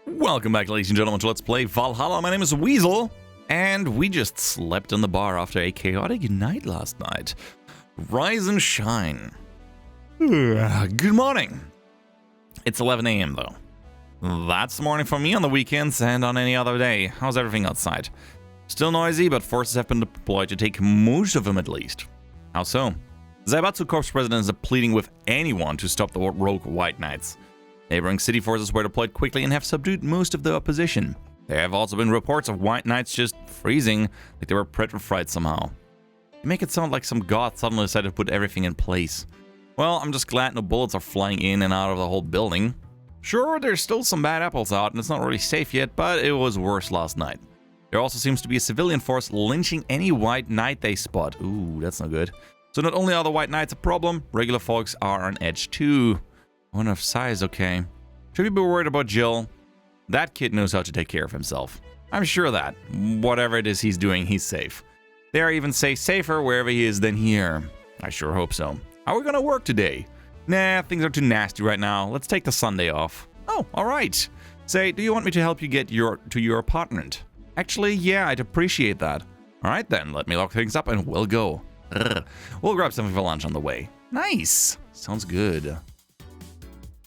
Welcome back, ladies and gentlemen, to Let's Play Valhalla. My name is Weasel, and we just slept in the bar after a chaotic night last night. Rise and shine. Good morning. It's 11 a.m. though. That's the morning for me on the weekends and on any other day. How's everything outside? Still noisy, but forces have been deployed to take most of them at least. How so? Zaibatsu Corps presidents are pleading with anyone to stop the rogue White Knights. Neighboring city forces were deployed quickly and have subdued most of the opposition. There have also been reports of White Knights just freezing, like they were petrified somehow. They make it sound like some god suddenly decided to put everything in place. Well, I'm just glad no bullets are flying in and out of the whole building. Sure, there's still some bad apples out and it's not really safe yet, but it was worse last night. There also seems to be a civilian force lynching any White Knight they spot. Ooh, that's not good. So not only are the White Knights a problem, regular folks are on edge too. One of size, okay. Should we be worried about Jill? That kid knows how to take care of himself. I'm sure that, whatever it is he's doing, he's safe. Dare I even say safer wherever he is than here. I sure hope so. How are we gonna work today? Nah, things are too nasty right now. Let's take the Sunday off. Oh, alright. Say, do you want me to help you get to your apartment? Actually, yeah, I'd appreciate that. Alright then, let me lock things up and we'll go. We'll grab something for lunch on the way. Nice. Sounds good.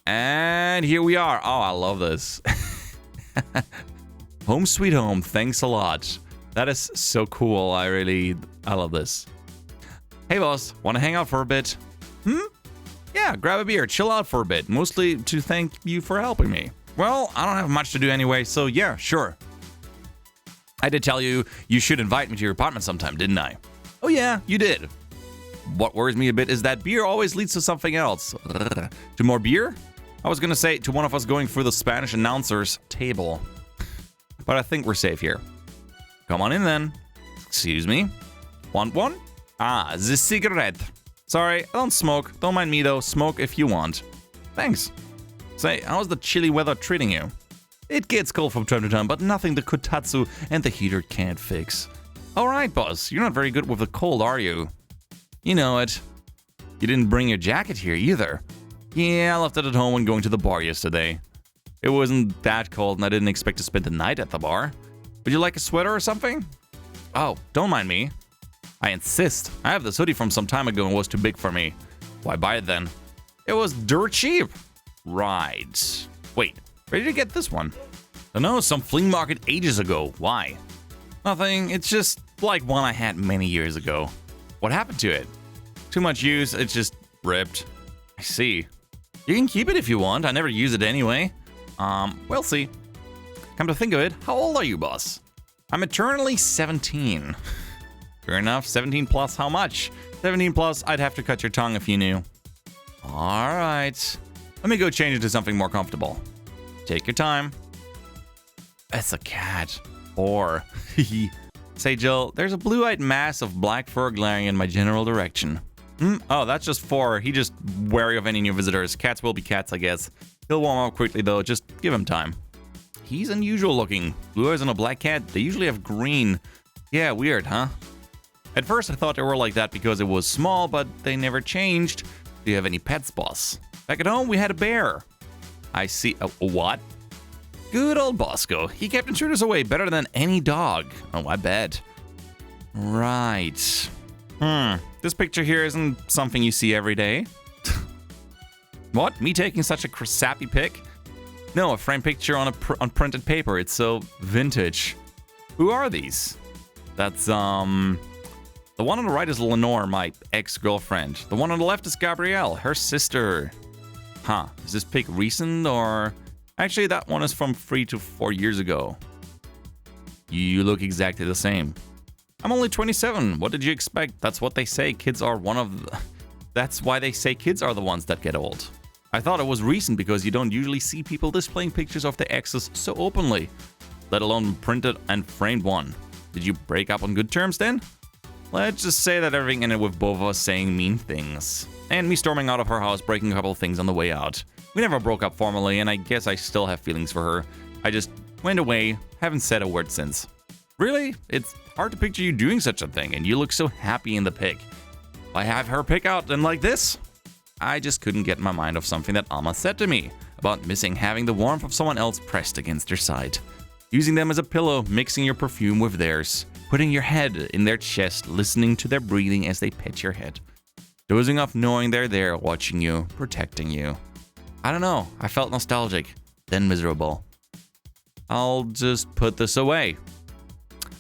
And here we are. Oh, I love this. Home sweet home. Thanks a lot. That is so cool. I love this. Hey, boss. Want to hang out for a bit? Yeah, grab a beer. Chill out for a bit. Mostly to thank you for helping me. Well, I don't have much to do anyway, so yeah, sure. I did tell you you should invite me to your apartment sometime, didn't I? Oh yeah, you did. What worries me a bit is that beer always leads to something else. To more beer? I was gonna say to one of us going through the Spanish announcer's table. But I think we're safe here. Come on in then. Excuse me? Want one? Ah, the cigarette. Sorry, I don't smoke. Don't mind me though. Smoke if you want. Thanks. Say, how's the chilly weather treating you? It gets cold from time to time, but nothing the kotatsu and the heater can't fix. Alright, boss. You're not very good with the cold, are you? You know it. You didn't bring your jacket here either. Yeah, I left it at home when going to the bar yesterday. It wasn't that cold and I didn't expect to spend the night at the bar. Would you like a sweater or something? Oh, don't mind me. I insist. I have this hoodie from some time ago and it was too big for me. Why buy it then? It was dirt cheap. Right. Wait, where did you get this one? I know, some flea market ages ago. Why? Nothing, it's just like one I had many years ago. What happened to it? Too much use, it's just ripped. I see. You can keep it if you want, I never use it anyway. We'll see. Come to think of it, how old are you, boss? I'm eternally 17. Fair enough, 17 plus how much? 17 plus, I'd have to cut your tongue if you knew. Alright. Let me go change it to something more comfortable. Take your time. It's a cat. Or, say, Jill, there's a blue-eyed mass of black fur glaring in my general direction. Oh, that's just fur. He just wary of any new visitors. Cats will be cats, I guess. He'll warm up quickly, though. Just give him time. He's unusual looking. Blue eyes on a black cat, they usually have green. Yeah, weird, huh? At first, I thought they were like that because it was small, but they never changed. Do you have any pets, boss? Back at home, we had a bear. I see. What? Good old Bosco. He kept intruders away better than any dog. Oh, I bet. Right. This picture here isn't something you see every day. What? Me taking such a sappy pic? No, a framed picture on on printed paper. It's so vintage. Who are these? That's, the one on the right is Lenore, my ex-girlfriend. The one on the left is Gabrielle, her sister. Huh. Is this pic recent or... Actually, that one is from 3 to 4 years ago. You look exactly the same. I'm only 27. What did you expect? That's what they say. Kids are That's why they say kids are the ones that get old. I thought it was recent because you don't usually see people displaying pictures of their exes so openly, let alone printed and framed one. Did you break up on good terms then? Let's just say that everything ended with both of us saying mean things. And me storming out of her house, breaking a couple of things on the way out. We never broke up formally, and I guess I still have feelings for her. I just went away, haven't said a word since. Really? It's hard to picture you doing such a thing, and you look so happy in the pic. I have her pick out and like this. I just couldn't get my mind off something that Alma said to me. about missing having the warmth of someone else pressed against your side. Using them as a pillow, mixing your perfume with theirs. Putting your head in their chest, listening to their breathing as they pet your head. Dozing off knowing they're there, watching you, protecting you. I don't know, I felt nostalgic, then miserable. I'll just put this away.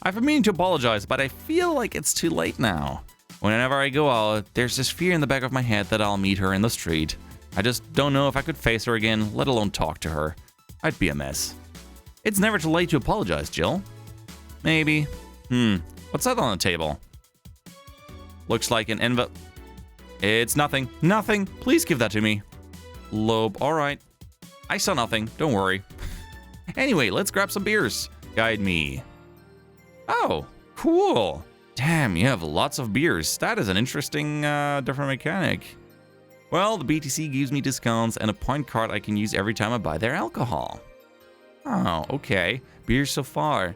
I've been meaning to apologize, but I feel like it's too late now. Whenever I go out, there's this fear in the back of my head that I'll meet her in the street. I just don't know if I could face her again, let alone talk to her. I'd be a mess. It's never too late to apologize, Jill. Maybe. What's that on the table? Looks like an envelope. It's nothing. Nothing. Please give that to me. Lobe. All right. I saw nothing. Don't worry. Anyway, let's grab some beers. Guide me. Oh, cool. Damn, you have lots of beers. That is an interesting, different mechanic. Well, the BTC gives me discounts and a point card I can use every time I buy their alcohol. Oh, okay. Beers so far.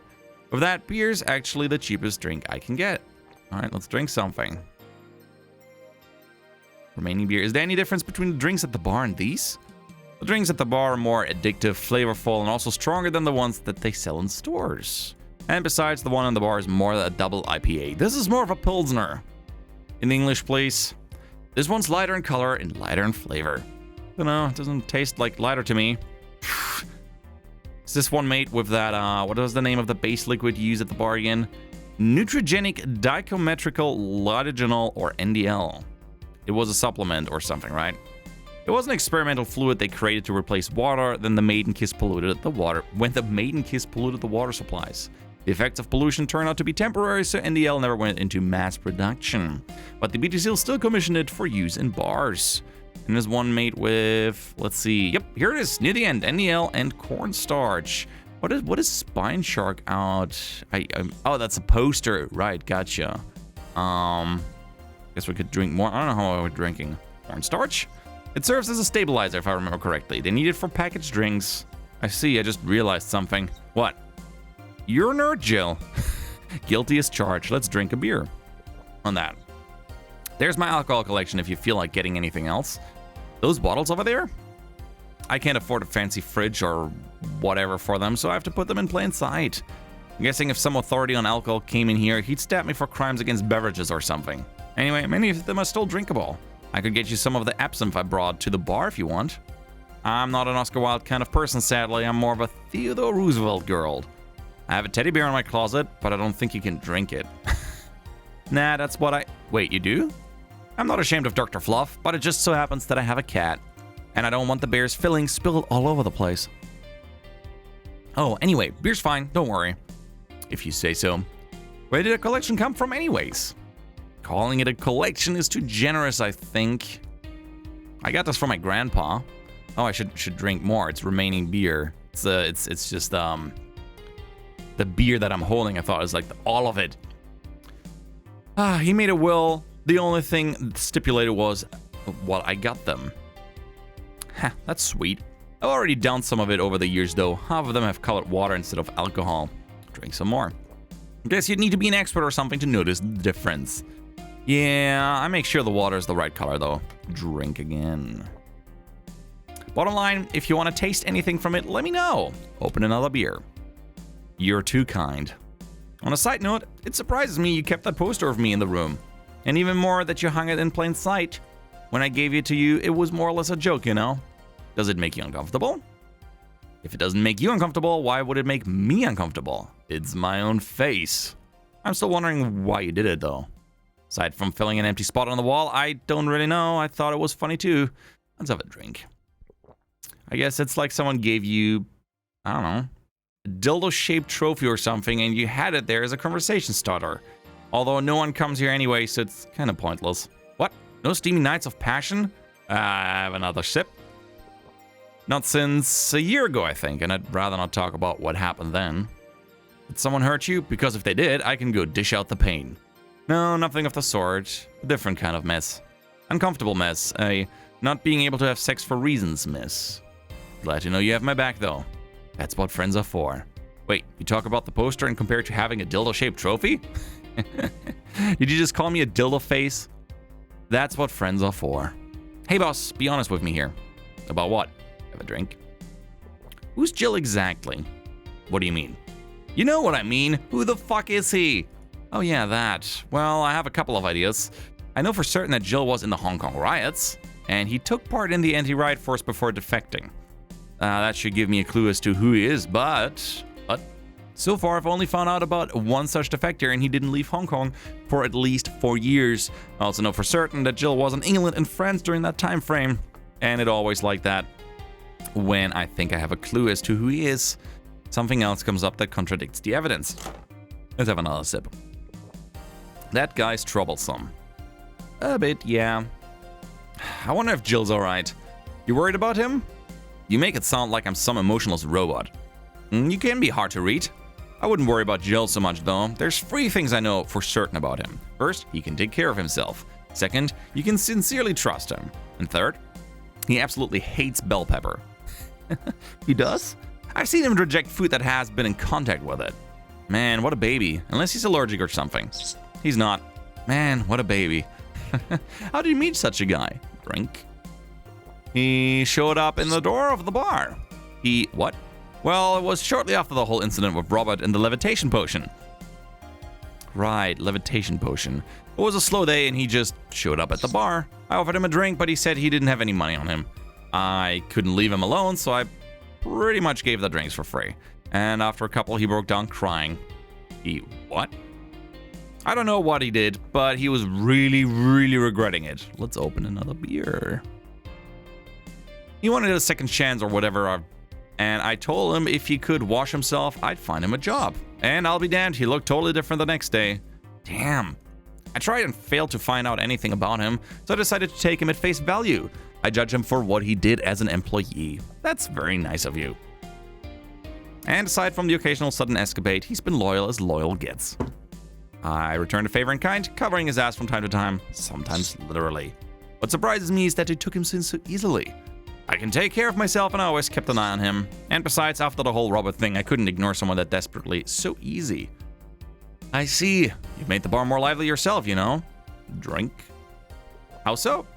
With that, beer's actually the cheapest drink I can get. All right, let's drink something. Remaining beer. Is there any difference between the drinks at the bar and these? The drinks at the bar are more addictive, flavorful, and also stronger than the ones that they sell in stores. And besides, the one in the bar is more a double IPA. This is more of a Pilsner. In the English, please. This one's lighter in color and lighter in flavor. I don't know, it doesn't taste like lighter to me. Is this one made with that, what was the name of the base liquid you use at the bar again? Nutrigenic Dichometrical Lidogenol, or NDL. It was a supplement or something, right? It was an experimental fluid they created to replace water. Then the maiden kiss polluted the water. When the maiden kiss polluted the water supplies, the effects of pollution turned out to be temporary, so NDL never went into mass production. But the BTC still commissioned it for use in bars. And there's one made with, let's see. Yep, here it is near the end. NDL and cornstarch. What is Spine Shark out? Oh, that's a poster. Right, gotcha. Guess we could drink more. I don't know how we're drinking. Cornstarch? It serves as a stabilizer, if I remember correctly. They need it for packaged drinks. I see, I just realized something. What? You're a nerd, Jill. Guilty as charged. Let's drink a beer. On that. There's my alcohol collection if you feel like getting anything else. Those bottles over there? I can't afford a fancy fridge or whatever for them, so I have to put them in plain sight. I'm guessing if some authority on alcohol came in here, he'd stab me for crimes against beverages or something. Anyway, many of them are still drinkable. I could get you some of the absinthe I brought to the bar if you want. I'm not an Oscar Wilde kind of person, sadly. I'm more of a Theodore Roosevelt girl. I have a teddy bear in my closet, but I don't think you can drink it. Nah, that's what I... Wait, you do? I'm not ashamed of Dr. Fluff, but it just so happens that I have a cat. And I don't want the bear's fillings spilled all over the place. Oh, anyway, beer's fine. Don't worry. If you say so. Where did the collection come from anyways? Calling it a collection is too generous, I think. I got this from my grandpa. Oh, I should drink more. It's remaining beer. It's just the beer that I'm holding. I thought it was like all of it. He made a will. The only thing stipulated was what I got them. Ha, that's sweet. I've already downed some of it over the years, though. Half of them have colored water instead of alcohol. Drink some more. Guess you'd need to be an expert or something to notice the difference. Yeah, I make sure the water is the right color, though. Drink again. Bottom line, if you want to taste anything from it, let me know. Open another beer. You're too kind. On a side note, it surprises me you kept that poster of me in the room. And even more that you hung it in plain sight. When I gave it to you, it was more or less a joke, you know? Does it make you uncomfortable? If it doesn't make you uncomfortable, why would it make me uncomfortable? It's my own face. I'm still wondering why you did it, though. Aside from filling an empty spot on the wall, I don't really know. I thought it was funny, too. Let's have a drink. I guess it's like someone gave you, I don't know, a dildo-shaped trophy or something, and you had it there as a conversation starter. Although no one comes here anyway, so it's kind of pointless. What? No steamy nights of passion? I have another sip. Not since a year ago, I think, and I'd rather not talk about what happened then. Did someone hurt you? Because if they did, I can go dish out the pain. No, nothing of the sort. A different kind of mess. Uncomfortable mess. A not being able to have sex for reasons mess. Glad to know you have my back, though. That's what friends are for. Wait, you talk about the poster and compare it to having a dildo-shaped trophy? Did you just call me a dildo face? That's what friends are for. Hey, boss, be honest with me here. About what? Have a drink. Who's Jill exactly? What do you mean? You know what I mean. Who the fuck is he? Oh yeah, that. Well, I have a couple of ideas. I know for certain that Jill was in the Hong Kong riots, and he took part in the anti-riot force before defecting. That should give me a clue as to who he is, but so far I've only found out about one such defector, and he didn't leave Hong Kong for at least 4 years. I also know for certain that Jill was in England and France during that time frame, and it always like that. When I think I have a clue as to who he is, something else comes up that contradicts the evidence. Let's have another sip. That guy's troublesome. A bit, yeah. I wonder if Jill's alright. You worried about him? You make it sound like I'm some emotionless robot. You can be hard to read. I wouldn't worry about Jill so much though. There's 3 things I know for certain about him. First, he can take care of himself. Second, you can sincerely trust him. And third, he absolutely hates bell pepper. He does? I've seen him reject food that has been in contact with it. Man, what a baby. Unless he's allergic or something. He's not. Man, what a baby. How did you meet such a guy? Drink. He showed up in the door of the bar. What? Well, it was shortly after the whole incident with Robert and the levitation potion. Right, levitation potion. It was a slow day and he just showed up at the bar. I offered him a drink, but he said he didn't have any money on him. I couldn't leave him alone, so I pretty much gave the drinks for free. And after a couple, he broke down crying. What? I don't know what he did, but he was really, really regretting it. Let's open another beer. He wanted a second chance or whatever, and I told him if he could wash himself, I'd find him a job. And I'll be damned, he looked totally different the next day. Damn. I tried and failed to find out anything about him, so I decided to take him at face value. I judge him for what he did as an employee. That's very nice of you. And aside from the occasional sudden escapade, he's been loyal as loyal gets. I returned a favor in kind, covering his ass from time to time, sometimes literally. What surprises me is that it took him so easily. I can take care of myself and I always kept an eye on him. And besides, after the whole Robert thing, I couldn't ignore someone that desperately so easy. I see. You've made the bar more lively yourself, you know. Drink. How so?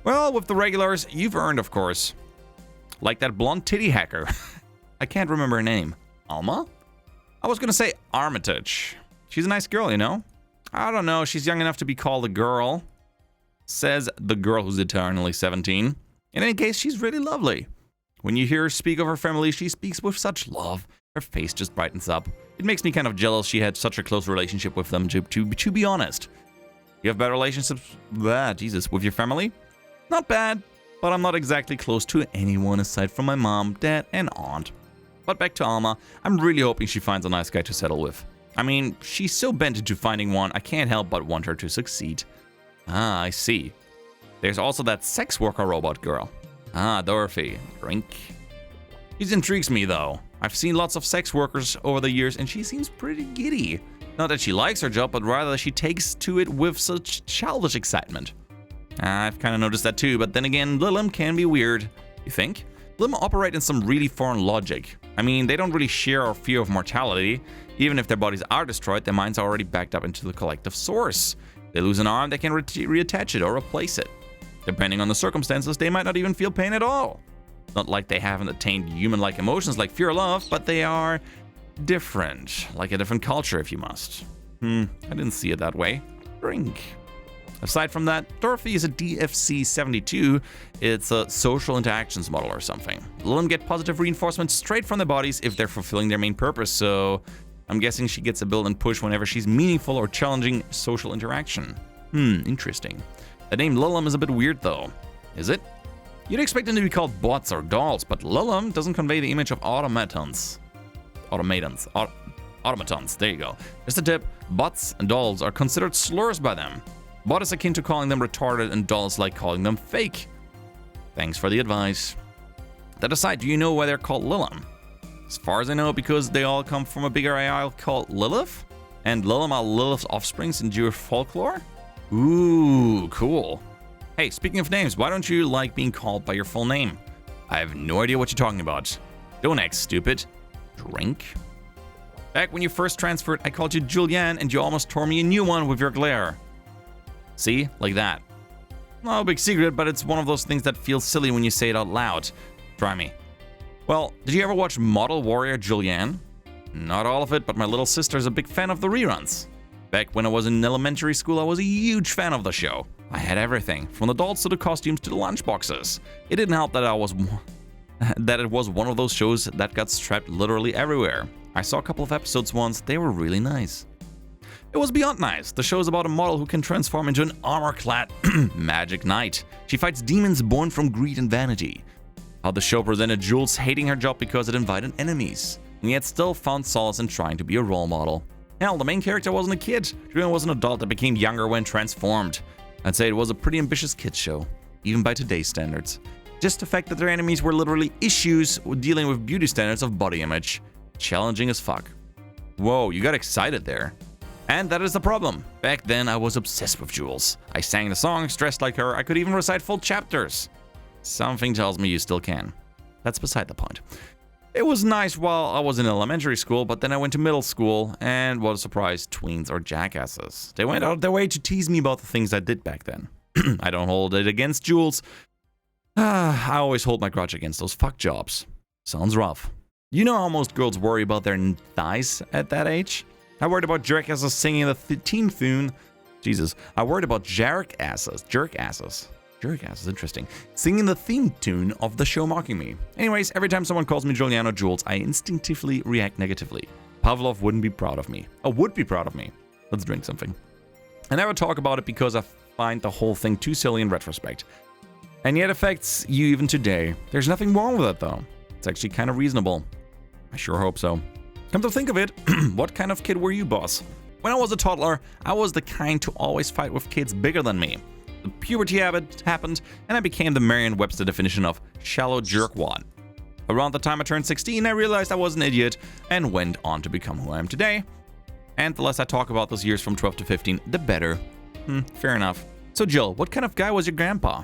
Well, with the regulars, you've earned, of course. Like that blonde titty hacker. I can't remember her name. Alma? I was gonna say Armitage. She's a nice girl, you know? I don't know, she's young enough to be called a girl. Says the girl who's eternally 17. In any case, she's really lovely. When you hear her speak of her family, she speaks with such love. Her face just brightens up. It makes me kind of jealous she had such a close relationship with them, to be honest. You have better relationships with your family? Not bad, but I'm not exactly close to anyone aside from my mom, dad, and aunt. But back to Alma, I'm really hoping she finds a nice guy to settle with. I mean, she's so bent into finding one, I can't help but want her to succeed. Ah, I see. There's also that sex worker robot girl. Ah, Dorothy. Drink. She intrigues me, though. I've seen lots of sex workers over the years, and she seems pretty giddy. Not that she likes her job, but rather that she takes to it with such childish excitement. I've kind of noticed that too, but then again, Lilim can be weird. You think? Lilim operate in some really foreign logic. I mean, they don't really share our fear of mortality. Even if their bodies are destroyed, their minds are already backed up into the collective source. They lose an arm, they can reattach it or replace it. Depending on the circumstances, they might not even feel pain at all. Not like they haven't attained human-like emotions like fear or love, but they are different, like a different culture if you must. I didn't see it that way. Drink. Aside from that, Dorothy is a DFC-72. It's a social interactions model or something. Let them get positive reinforcement straight from their bodies if they're fulfilling their main purpose, so I'm guessing she gets a built-in push whenever she's meaningful or challenging social interaction. Interesting. The name Lilim is a bit weird though. Is it? You'd expect them to be called bots or dolls, but Lilim doesn't convey the image of automatons. Automatons, there you go. Just a tip, bots and dolls are considered slurs by them. Bot is akin to calling them retarded and dolls like calling them fake. Thanks for the advice. That aside, do you know why they're called Lilim? As far as I know, because they all come from a bigger AI called Lilith, and Lilim are Lilith's offsprings in Jewish folklore? Ooh, cool. Hey, speaking of names, why don't you like being called by your full name? I have no idea what you're talking about. Don't act stupid. Drink. Back when you first transferred, I called you Julianne and you almost tore me a new one with your glare. See? Like that. No big secret, but it's one of those things that feels silly when you say it out loud. Try me. Well, did you ever watch Model Warrior Julianne? Not all of it, but my little sister's a big fan of the reruns. Back when I was in elementary school, I was a huge fan of the show. I had everything, from the dolls to the costumes to the lunchboxes. It didn't help that it was one of those shows that got strapped literally everywhere. I saw a couple of episodes once, they were really nice. It was beyond nice. The show is about a model who can transform into an armor-clad magic knight. She fights demons born from greed and vanity. How the show presented Jules hating her job because it invited enemies, and yet still found solace in trying to be a role model. Hell, the main character wasn't a kid. Julian was an adult that became younger when transformed. I'd say it was a pretty ambitious kids show, even by today's standards. Just the fact that their enemies were literally issues dealing with beauty standards of body image. Challenging as fuck. Whoa, you got excited there. And that is the problem. Back then, I was obsessed with Jules. I sang the songs, dressed like her, I could even recite full chapters. Something tells me you still can. That's beside the point. It was nice while I was in elementary school, but then I went to middle school, and what a surprise, tweens are jackasses. They went out of their way to tease me about the things I did back then. I don't hold it against Jules. I always hold my grudge against those fuck jobs. Sounds rough. You know how most girls worry about their thighs at that age? I worried about jerk asses singing the theme tune. Jesus, I worried about jerk asses, interesting. Singing the theme tune of the show mocking me. Anyways, every time someone calls me Julianne or Jules, I instinctively react negatively. Pavlov wouldn't be proud of me. Oh, would be proud of me. Let's drink something. I never talk about it because I find the whole thing too silly in retrospect. And yet affects you even today. There's nothing wrong with it though. It's actually kind of reasonable. I sure hope so. Come to think of it, what kind of kid were you, boss? When I was a toddler, I was the kind to always fight with kids bigger than me. The puberty happened, and I became the Merriam-Webster definition of shallow jerkwad. Around the time I turned 16, I realized I was an idiot and went on to become who I am today. And the less I talk about those years from 12 to 15, the better. Fair enough. So Jill, what kind of guy was your grandpa?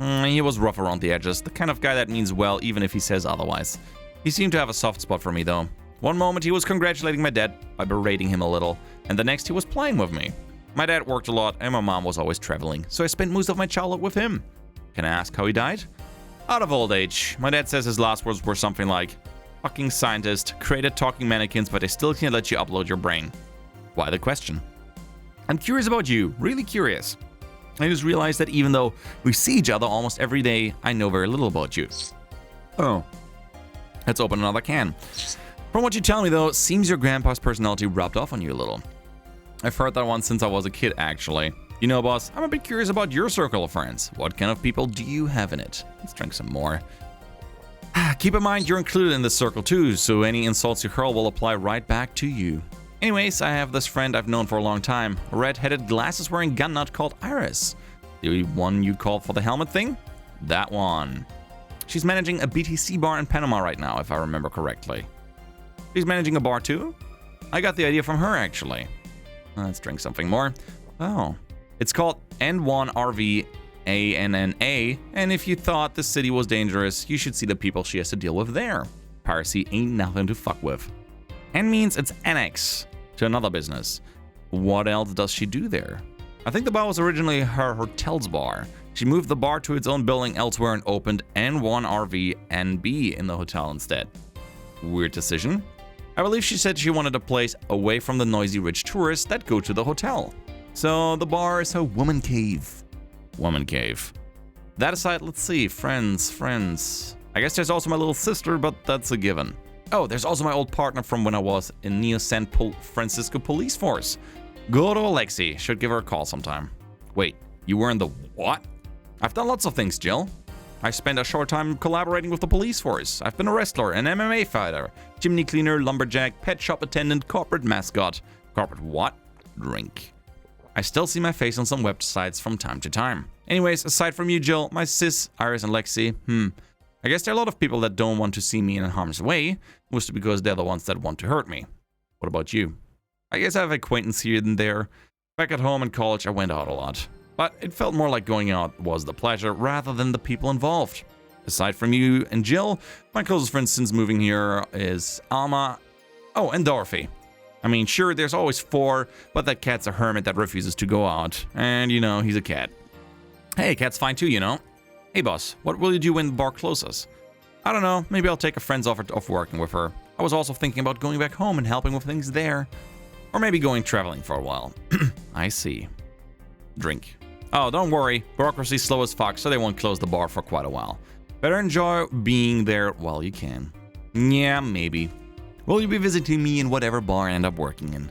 He was rough around the edges, the kind of guy that means well even if he says otherwise. He seemed to have a soft spot for me though. One moment he was congratulating my dad by berating him a little, and the next he was playing with me. My dad worked a lot and my mom was always traveling, so I spent most of my childhood with him. Can I ask how he died? Out of old age. My dad says his last words were something like, "Fucking scientist, created talking mannequins, but I still can't let you upload your brain." Why the question? I'm curious about you, really curious. I just realized that even though we see each other almost every day, I know very little about you. Oh. Let's open another can. From what you tell me though, it seems your grandpa's personality rubbed off on you a little. I've heard that one since I was a kid actually. You know, boss, I'm a bit curious about your circle of friends. What kind of people do you have in it? Let's drink some more. Keep in mind you're included in this circle too, so any insults you hurl will apply right back to you. Anyways, I have this friend I've known for a long time, a red-headed, glasses-wearing gun nut called Iris. The one you called for the helmet thing? That one. She's managing a BTC bar in Panama right now, if I remember correctly. She's managing a bar too? I got the idea from her, actually. Let's drink something more. Oh. It's called N1RV ANNA, and if you thought the city was dangerous, you should see the people she has to deal with there. Piracy ain't nothing to fuck with. N means it's annex to another business. What else does she do there? I think the bar was originally her hotel's bar. She moved the bar to its own building elsewhere and opened N1RV NB in the hotel instead. Weird decision. I believe she said she wanted a place away from the noisy rich tourists that go to the hotel. So the bar is her woman cave. Woman cave. That aside, let's see. Friends. I guess there's also my little sister, but that's a given. Oh, there's also my old partner from when I was in Neo San Francisco Police Force. Good old Lexi. Should give her a call sometime. Wait, you were in the what? I've done lots of things, Jill. I spent a short time collaborating with the police force. I've been a wrestler, an MMA fighter, chimney cleaner, lumberjack, pet shop attendant, corporate mascot. Corporate what? Drink. I still see my face on some websites from time to time. Anyways, aside from you, Jill, my sis, Iris, and Lexi, I guess there are a lot of people that don't want to see me in harm's way, mostly because they're the ones that want to hurt me. What about you? I guess I have acquaintances here and there. Back at home in college, I went out a lot. But it felt more like going out was the pleasure rather than the people involved. Aside from you and Jill, my closest friend since moving here is Alma. Oh, and Dorothy. I mean, sure, there's always 4, but that cat's a hermit that refuses to go out. And, you know, he's a cat. Hey, cat's fine too, you know. Hey, boss, what will you do when the bar closes? I don't know, maybe I'll take a friend's offer of working with her. I was also thinking about going back home and helping with things there. Or maybe going traveling for a while. I see. Drink. Oh, don't worry. Bureaucracy's slow as fuck, so they won't close the bar for quite a while. Better enjoy being there while you can. Yeah, maybe. Will you be visiting me in whatever bar I end up working in?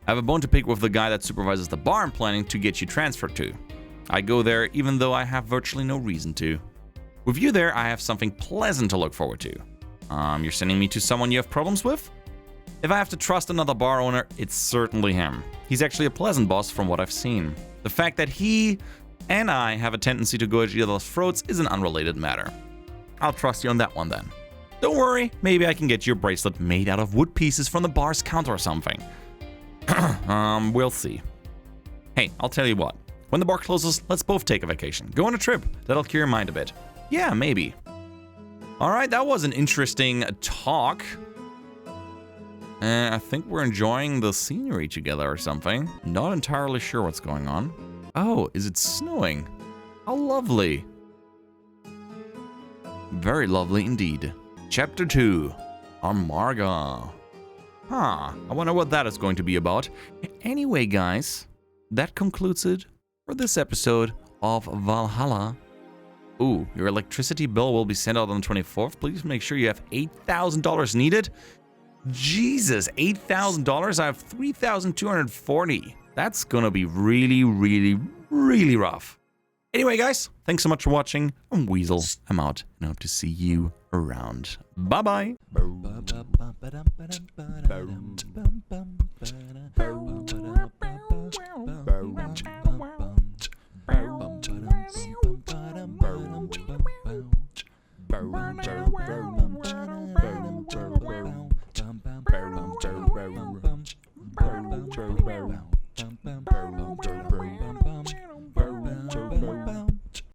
I have a bone to pick with the guy that supervises the bar I'm planning to get you transferred to. I go there even though I have virtually no reason to. With you there, I have something pleasant to look forward to. You're sending me to someone you have problems with? If I have to trust another bar owner, it's certainly him. He's actually a pleasant boss from what I've seen. The fact that he and I have a tendency to go at each other's throats is an unrelated matter. I'll trust you on that one then. Don't worry, maybe I can get you a bracelet made out of wood pieces from the bar's counter or something. We'll see. Hey, I'll tell you what. When the bar closes, let's both take a vacation. Go on a trip. That'll clear your mind a bit. Yeah, maybe. Alright, that was an interesting talk. I think we're enjoying the scenery together or something. Not entirely sure what's going on. Oh, is it snowing? How lovely. Very lovely indeed. Chapter 2. Amarga. Huh, I wonder what that is going to be about. Anyway, guys, that concludes it for this episode of Valhalla. Ooh, your electricity bill will be sent out on the 24th. Please make sure you have $8,000 needed. Jesus, $8,000? I have 3,240. That's gonna be really, really, really rough. Anyway, guys, thanks so much for watching. I'm Weasel. I'm out, and I hope to see you around. Bye-bye. Bum,